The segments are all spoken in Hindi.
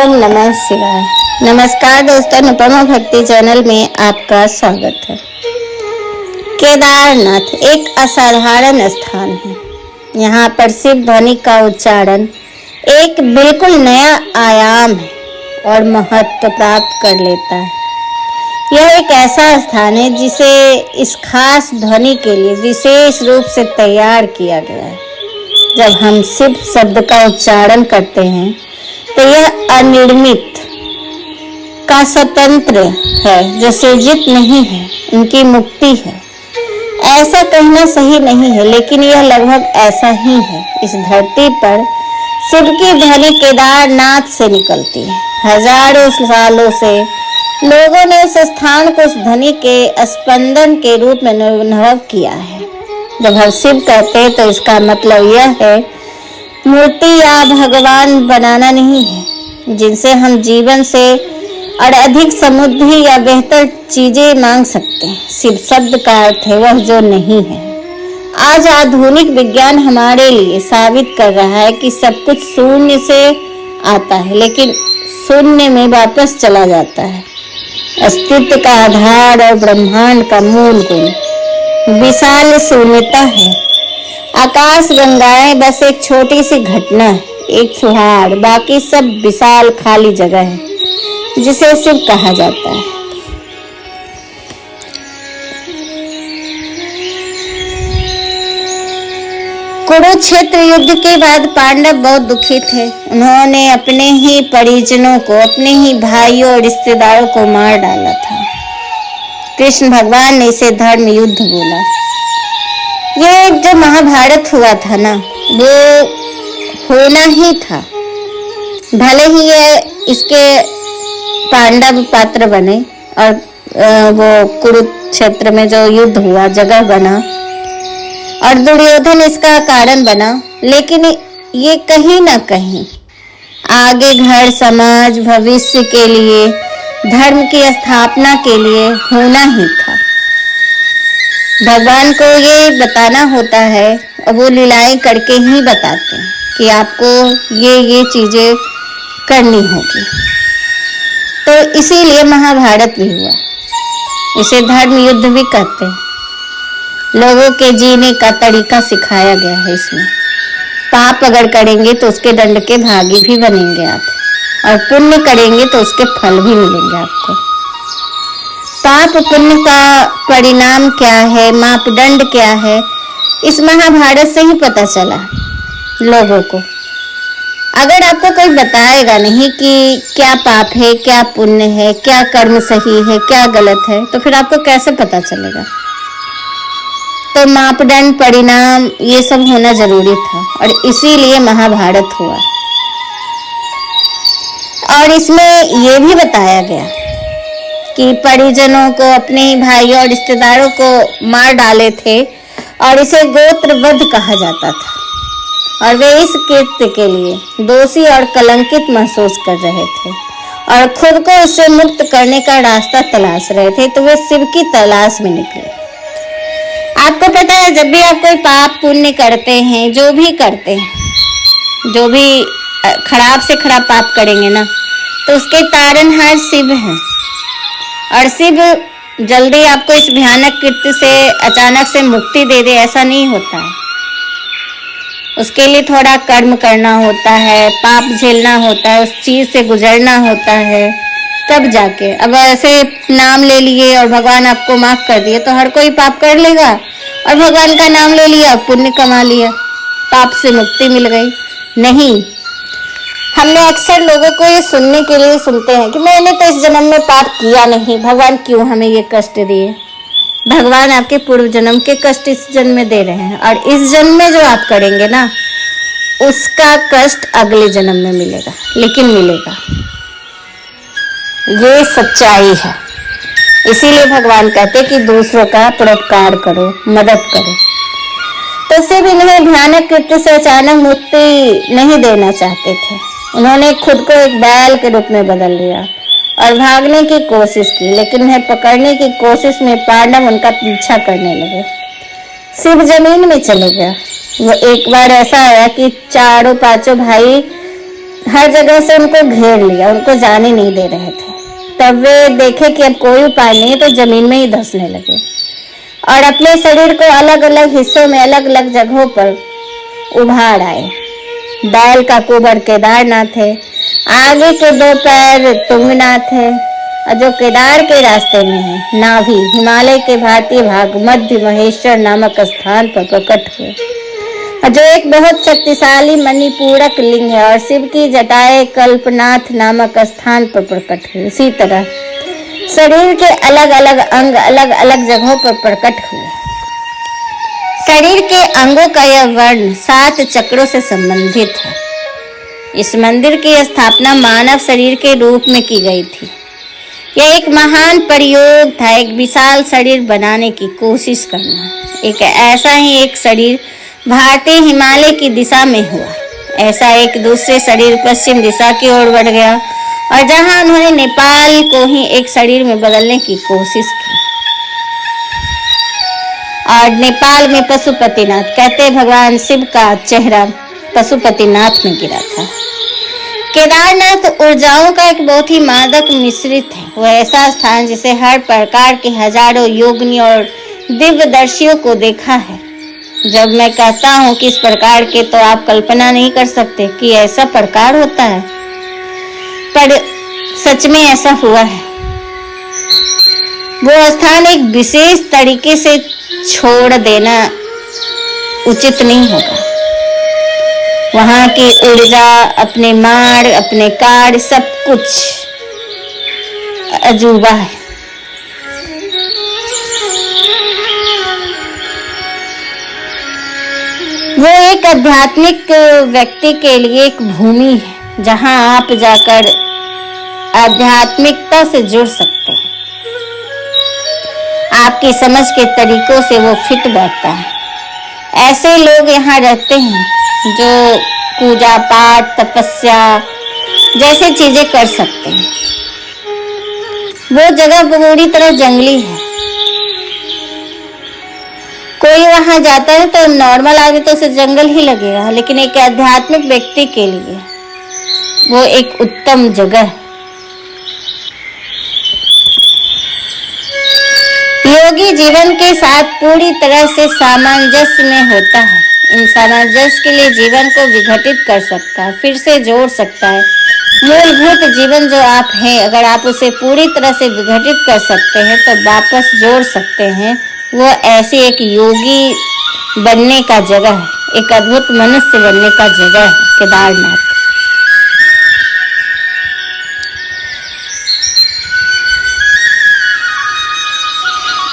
ओम नमः शिवाय। नमस्कार दोस्तों, अनुपमा भक्ति चैनल में आपका स्वागत है। केदारनाथ एक असाधारण स्थान है। यहाँ पर शिव ध्वनि का उच्चारण एक बिल्कुल नया आयाम है और महत्व प्राप्त कर लेता है। यह एक ऐसा स्थान है जिसे इस खास ध्वनि के लिए विशेष रूप से तैयार किया गया है। जब हम शिव शब्द का उच्चारण करते हैं तो यह अनिर्मित का स्वतंत्र है, जो सृजित नहीं है, उनकी मुक्ति है। ऐसा कहना सही नहीं है, लेकिन यह लगभग ऐसा ही है। इस धरती पर शिव की ध्वनि केदारनाथ से निकलती है। हजारों सालों से लोगों ने उस स्थान को उस ध्वनि के स्पंदन के रूप में अनुभव किया है। जब हम शिव कहते हैं तो इसका मतलब यह है मूर्ति या भगवान बनाना नहीं है, जिनसे हम जीवन से और अधिक समृद्धि या बेहतर चीजें मांग सकते हैं। शिव शब्द का अर्थ है वह जो नहीं है। आज आधुनिक विज्ञान हमारे लिए साबित कर रहा है कि सब कुछ शून्य से आता है, लेकिन शून्य में वापस चला जाता है। अस्तित्व का आधार और ब्रह्मांड का मूल गुण विशाल शून्यता है। आकाश गंगाएं बस एक छोटी सी घटना है, एक फुहार, बाकी सब विशाल खाली जगह है जिसे शिव कहा जाता है। कुरुक्षेत्र युद्ध के बाद पांडव बहुत दुखी थे। उन्होंने अपने ही परिजनों को, अपने ही भाइयों और रिश्तेदारों को मार डाला था। कृष्ण भगवान ने इसे धर्म युद्ध बोला। ये जो महाभारत हुआ था ना, वो होना ही था। भले ही ये इसके पांडव पात्र बने और वो कुरुक्षेत्र में जो युद्ध हुआ जगह बना और दुर्योधन इसका कारण बना, लेकिन ये कहीं ना कहीं आगे घर, समाज, भविष्य के लिए, धर्म की स्थापना के लिए होना ही था। भगवान को ये बताना होता है और वो लीलाएं करके ही बताते हैं कि आपको ये चीजें करनी होगी। तो इसीलिए महाभारत भी हुआ। इसे धर्म युद्ध भी कहते हैं। लोगों के जीने का तरीका सिखाया गया है इसमें। पाप अगर करेंगे तो उसके दंड के भागी भी बनेंगे आप, और पुण्य करेंगे तो उसके फल भी मिलेंगे आपको। पाप पुण्य का परिणाम क्या है, मापदंड क्या है, इस महाभारत से ही पता चला लोगों को। अगर आपको कोई बताएगा नहीं कि क्या पाप है, क्या पुण्य है, क्या कर्म सही है, क्या गलत है, तो फिर आपको कैसे पता चलेगा? तो मापदंड, परिणाम, ये सब होना जरूरी था और इसीलिए महाभारत हुआ। और इसमें ये भी बताया गया कि परिजनों को, अपने ही भाइयों और रिश्तेदारों को मार डाले थे और इसे गोत्रवध कहा जाता था। और वे इस कृत्य के लिए दोषी और कलंकित महसूस कर रहे थे और खुद को इससे मुक्त करने का रास्ता तलाश रहे थे। तो वे शिव की तलाश में निकले। आपको पता है, जब भी आप कोई पाप पुण्य करते हैं, जो भी करते हैं, जो भी खराब से खराब पाप करेंगे ना, तो उसके तारनहार शिव हैं। और शिव जल्दी आपको इस भयानक कृत्य से अचानक से मुक्ति दे दे, ऐसा नहीं होता है। उसके लिए थोड़ा कर्म करना होता है, पाप झेलना होता है, उस चीज से गुजरना होता है, तब जाके। अब ऐसे नाम ले लिए और भगवान आपको माफ कर दिए तो हर कोई पाप कर लेगा, और भगवान का नाम ले लिया, पुण्य कमा लिया, पाप से मुक्ति मिल गई। नहीं, हमने अक्सर लोगों को ये सुनने के लिए सुनते हैं कि मैंने तो इस जन्म में पाप किया नहीं, भगवान क्यों हमें ये कष्ट दिए। भगवान आपके पूर्व जन्म के कष्ट इस जन्म में दे रहे हैं, और इस जन्म में जो आप करेंगे ना, उसका कष्ट अगले जन्म में मिलेगा, लेकिन मिलेगा। ये सच्चाई है। इसीलिए भगवान कहते कि दूसरों का परोपकार करो, मदद करो। तो शिव इन्हें भयानक कृत्य से अचानक मुक्ति नहीं देना चाहते थे। उन्होंने खुद को एक बैल के रूप में बदल लिया और भागने की कोशिश की, लेकिन उन्हें पकड़ने की कोशिश में पांडव उनका पीछा करने लगे। शिव जमीन में चले गया। वो एक बार ऐसा आया कि चारों पांचों भाई हर जगह से उनको घेर लिया, उनको जाने नहीं दे रहे थे। तब वे देखे कि अब कोई उपाय नहीं है तो जमीन में ही धंसने लगे और अपने शरीर को अलग अलग हिस्सों में अलग अलग जगहों पर उभार आए। बैल का कुबर केदारनाथ है, आगे के 2 पैर तुंगनाथ है, और जो केदार के रास्ते में है नाभि हिमालय के भारतीय भाग मध्य महेश्वर नामक स्थान पर प्रकट हुए, और जो एक बहुत शक्तिशाली मणिपूरक लिंग है, और शिव की जटाएं कल्पनाथ नामक स्थान पर प्रकट हुए। इसी तरह शरीर के अलग अलग अंग अलग अलग जगहों पर प्रकट हुए। शरीर के अंगों का यह वर्ण 7 चक्रों से संबंधित है। इस मंदिर की स्थापना मानव शरीर के रूप में की गई थी। यह एक महान प्रयोग था, एक विशाल शरीर बनाने की कोशिश करना। एक ऐसा ही एक शरीर भारतीय हिमालय की दिशा में हुआ। ऐसा एक दूसरे शरीर पश्चिम दिशा की ओर बढ़ गया, और जहां उन्होंने नेपाल को ही एक शरीर में बदलने की कोशिश की। और नेपाल में पशुपतिनाथ, कहते भगवान शिव का चेहरा पशुपतिनाथ में गिरा था। केदारनाथ ऊर्जाओं का एक बहुत ही मादक मिश्रित है। वह ऐसा स्थान जिसे हर प्रकार के हजारों योगिनी और दिव्यदर्शियों को देखा है। जब मैं कहता हूँ कि इस प्रकार के, तो आप कल्पना नहीं कर सकते कि ऐसा प्रकार होता है, पर सच में ऐसा हुआ है। वो स्थान एक विशेष तरीके से छोड़ देना उचित नहीं होगा। वहां की ऊर्जा, अपने मार्ग, अपने कार्य, सब कुछ अजूबा है। वो एक आध्यात्मिक व्यक्ति के लिए एक भूमि है जहां आप जाकर आध्यात्मिकता से जुड़ सकते हैं। आपकी समझ के तरीकों से वो फिट बैठता है। ऐसे लोग यहाँ रहते हैं जो पूजा पाठ, तपस्या जैसी चीजें कर सकते हैं। वो जगह पूरी तरह जंगली है। कोई वहां जाता है तो नॉर्मल आदमी तो उसे जंगल ही लगेगा, लेकिन एक आध्यात्मिक व्यक्ति के लिए वो एक उत्तम जगह है। योगी जीवन के साथ पूरी तरह से सामंजस्य में होता है। इन सामंजस्य के लिए जीवन को विघटित कर सकता है, फिर से जोड़ सकता है। मूलभूत जीवन जो आप हैं, अगर आप उसे पूरी तरह से विघटित कर सकते हैं तो वापस जोड़ सकते हैं। वो ऐसी एक योगी बनने का जगह है, एक अद्भुत मनुष्य बनने का जगह है केदारनाथ।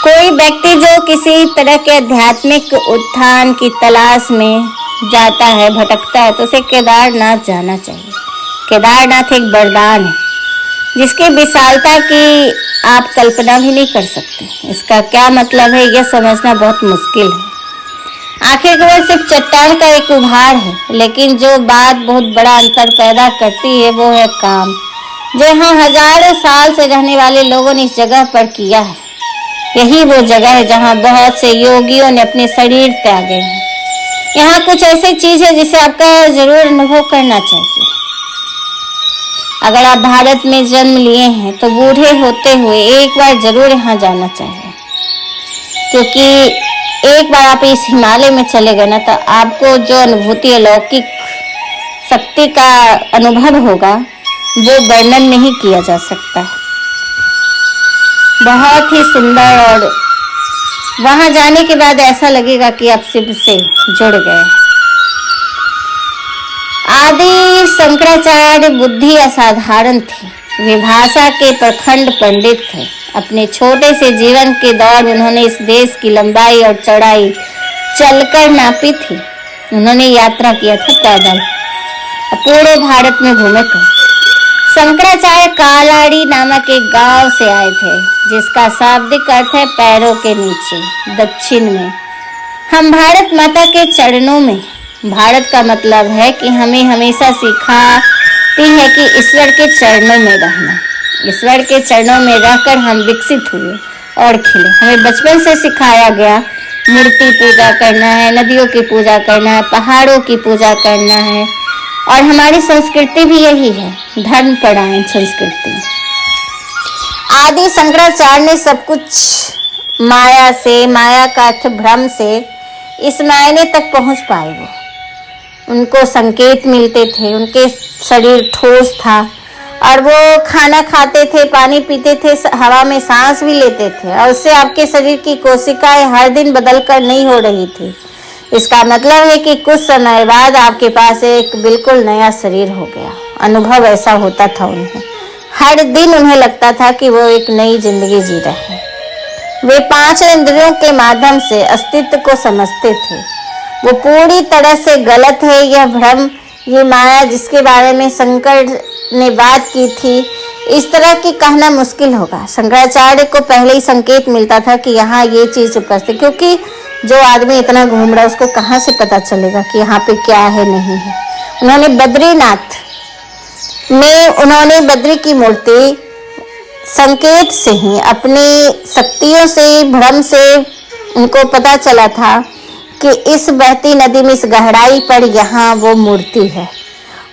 कोई व्यक्ति जो किसी तरह के आध्यात्मिक उत्थान की तलाश में जाता है, भटकता है, तो उसे केदारनाथ जाना चाहिए। केदारनाथ एक वरदान है जिसकी विशालता की आप कल्पना भी नहीं कर सकते। इसका क्या मतलब है यह समझना बहुत मुश्किल है। आखिर वह सिर्फ चट्टान का एक उभार है, लेकिन जो बात बहुत बड़ा अंतर पैदा करती है वो है काम जो यहाँ हजारों साल से रहने वाले लोगों ने इस जगह पर किया है। यही वो जगह है जहाँ बहुत से योगियों ने अपने शरीर त्यागे हैं। यहाँ कुछ ऐसी चीज है जिसे आपका जरूर अनुभव करना चाहिए। अगर आप भारत में जन्म लिए हैं तो बूढ़े होते हुए एक बार जरूर यहाँ जाना चाहिए, क्योंकि एक बार आप इस हिमालय में चले गए ना तो आपको जो अनुभूति अलौकिक शक्ति का अनुभव होगा वो वर्णन नहीं किया जा सकता। बहुत ही सुंदर, और वहां जाने के बाद ऐसा लगेगा कि आप शिव से जुड़ गए। आदि शंकराचार्य बुद्धि असाधारण थी। वे भाषा के प्रखंड पंडित थे। अपने छोटे से जीवन के दौर में उन्होंने इस देश की लंबाई और चौड़ाई चलकर नापी थी। उन्होंने यात्रा किया था पैदल, पूरे भारत में घूमे थे। शंकराचार्य कालाड़ी नामक एक गांव से आए थे, जिसका शाब्दिक अर्थ है पैरों के नीचे, दक्षिण में। हम भारत माता के चरणों में। भारत का मतलब है कि हमें हमेशा सिखाती है कि ईश्वर के चरणों में रहना। ईश्वर के चरणों में रहकर हम विकसित हुए और खिले। हमें बचपन से सिखाया गया मूर्ति पूजा करना है, नदियों की पूजा करना है, पहाड़ों की पूजा करना है, और हमारी संस्कृति भी यही है, धर्मपरायण संस्कृति। आदि शंकराचार्य ने सब कुछ माया से, माया का अर्थ भ्रम से, इस मायने तक पहुंच पाए। वो उनको संकेत मिलते थे, उनके शरीर ठोस था और वो खाना खाते थे, पानी पीते थे, हवा में सांस भी लेते थे और उससे आपके शरीर की कोशिकाएं हर दिन बदल कर नहीं हो रही थी। इसका मतलब है कि कुछ समय बाद आपके पास एक बिल्कुल नया शरीर हो गया। अनुभव ऐसा होता था उन्हें, हर दिन उन्हें लगता था कि वो एक नई जिंदगी जी रहे हैं। वे 5 इंद्रियों के माध्यम से अस्तित्व को समझते थे। वो पूरी तरह से गलत है यह भ्रम, ये माया जिसके बारे में शंकर ने बात की थी, इस तरह की कहना मुश्किल होगा। शंकराचार्य को पहले ही संकेत मिलता था कि यहाँ ये चीज उपस्थित, क्योंकि जो आदमी इतना घूम रहा है उसको कहाँ से पता चलेगा कि यहाँ पे क्या है नहीं है। उन्होंने बद्रीनाथ में उन्होंने बद्री की मूर्ति संकेत से ही, अपनी शक्तियों से, भ्रम से उनको पता चला था कि इस बहती नदी में, इस गहराई पर यहाँ वो मूर्ति है।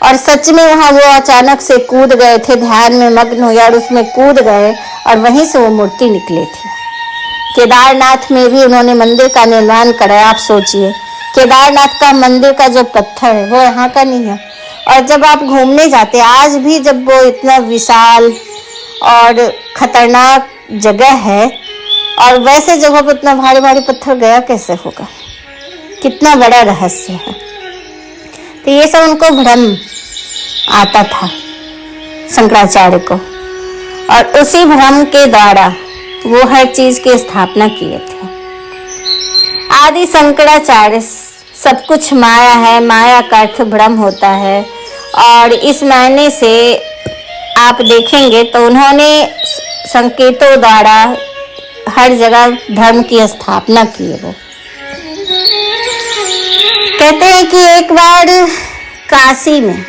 और सच में वहाँ वो अचानक से कूद गए थे, ध्यान में मग्न हुए और उसमें कूद गए और वहीं से वो मूर्ति निकली थी। केदारनाथ में भी उन्होंने मंदिर का निर्माण कराया। आप सोचिए, केदारनाथ का मंदिर का जो पत्थर है वो यहाँ का नहीं है। और जब आप घूमने जाते, आज भी जब वो इतना विशाल और खतरनाक जगह है और वैसे जगह पर इतना भारी भारी पत्थर गया कैसे होगा, कितना बड़ा रहस्य है। तो ये सब उनको भ्रम आता था शंकराचार्य को, और उसी भ्रम के द्वारा वो हर चीज की स्थापना किए थे। आदि शंकराचार्य सब कुछ माया है, माया का अर्थ भ्रम होता है। और इस मायने से आप देखेंगे तो उन्होंने संकेतों द्वारा हर जगह धर्म की स्थापना की है। वो कहते हैं कि एक बार काशी में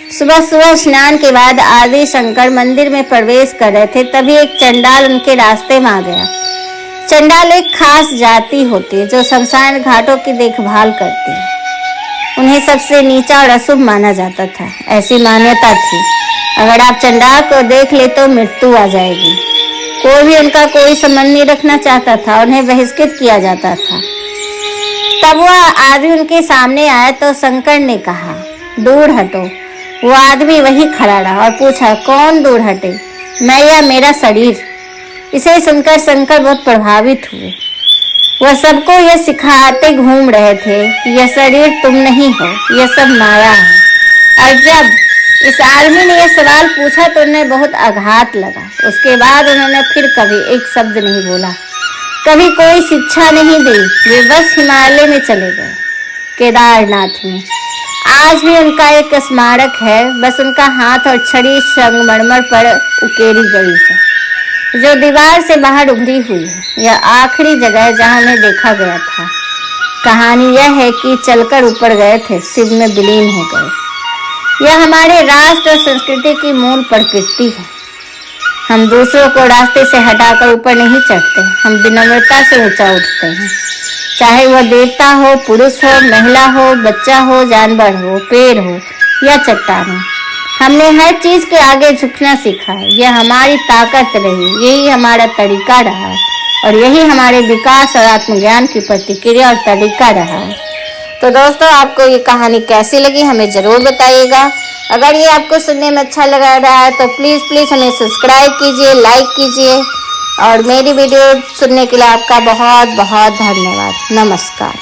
सुबह सुबह स्नान के बाद आदि शंकर मंदिर में प्रवेश कर रहे थे, तभी एक चंडाल उनके रास्ते में आ गया। चंडाल एक खास जाति होती है जो शमशान घाटों की देखभाल करती है। उन्हें सबसे नीचा और अशुभ माना जाता था, ऐसी मान्यता थी। अगर आप चंडाल को देख ले तो मृत्यु आ जाएगी। कोई भी उनका कोई संबंध नहीं रखना चाहता था, उन्हें बहिष्कृत किया जाता था। तब वह आदमी उनके सामने आया तो शंकर ने कहा, दूर हटो। वो आदमी वही खड़ा रहा और पूछा, कौन दूर हटे, मैं या मेरा शरीर? इसे सुनकर शंकर बहुत प्रभावित हुए। वह सबको यह सिखाते घूम रहे थे कि यह शरीर तुम नहीं हो, यह सब माया है। और जब इस आदमी ने यह सवाल पूछा तो उन्हें बहुत आघात लगा। उसके बाद उन्होंने फिर कभी एक शब्द नहीं बोला, कभी कोई शिक्षा नहीं दी। वे बस हिमालय में चले गए, केदारनाथ में। आज भी उनका एक स्मारक है, बस उनका हाथ और छड़ी संगमरमर पर उकेरी गई है, जो दीवार से बाहर उभरी हुई है। यह आखिरी जगह है जहां उन्हें देखा गया था। कहानी यह है कि चलकर ऊपर गए थे, शिव में विलीन हो गए। यह हमारे राष्ट्र और संस्कृति की मूल प्रकृति है। हम दूसरों को रास्ते से हटाकर ऊपर नहीं चढ़ते, हम विनम्रता से ऊंचा उठते हैं। चाहे वह देवता हो, पुरुष हो, महिला हो, बच्चा हो, जानवर हो, पेड़ हो या चट्टान हो, हमने हर चीज के आगे झुकना सीखा है। यह हमारी ताकत रही, यही हमारा तरीका रहा और यही हमारे विकास और आत्मज्ञान की प्रतिक्रिया और तरीका रहा है। तो दोस्तों, आपको ये कहानी कैसी लगी हमें जरूर बताइएगा। अगर ये आपको सुनने में अच्छा लग रहा है तो प्लीज़ हमें सब्सक्राइब कीजिए, लाइक कीजिए और मेरी वीडियो सुनने के लिए आपका बहुत बहुत धन्यवाद। नमस्कार।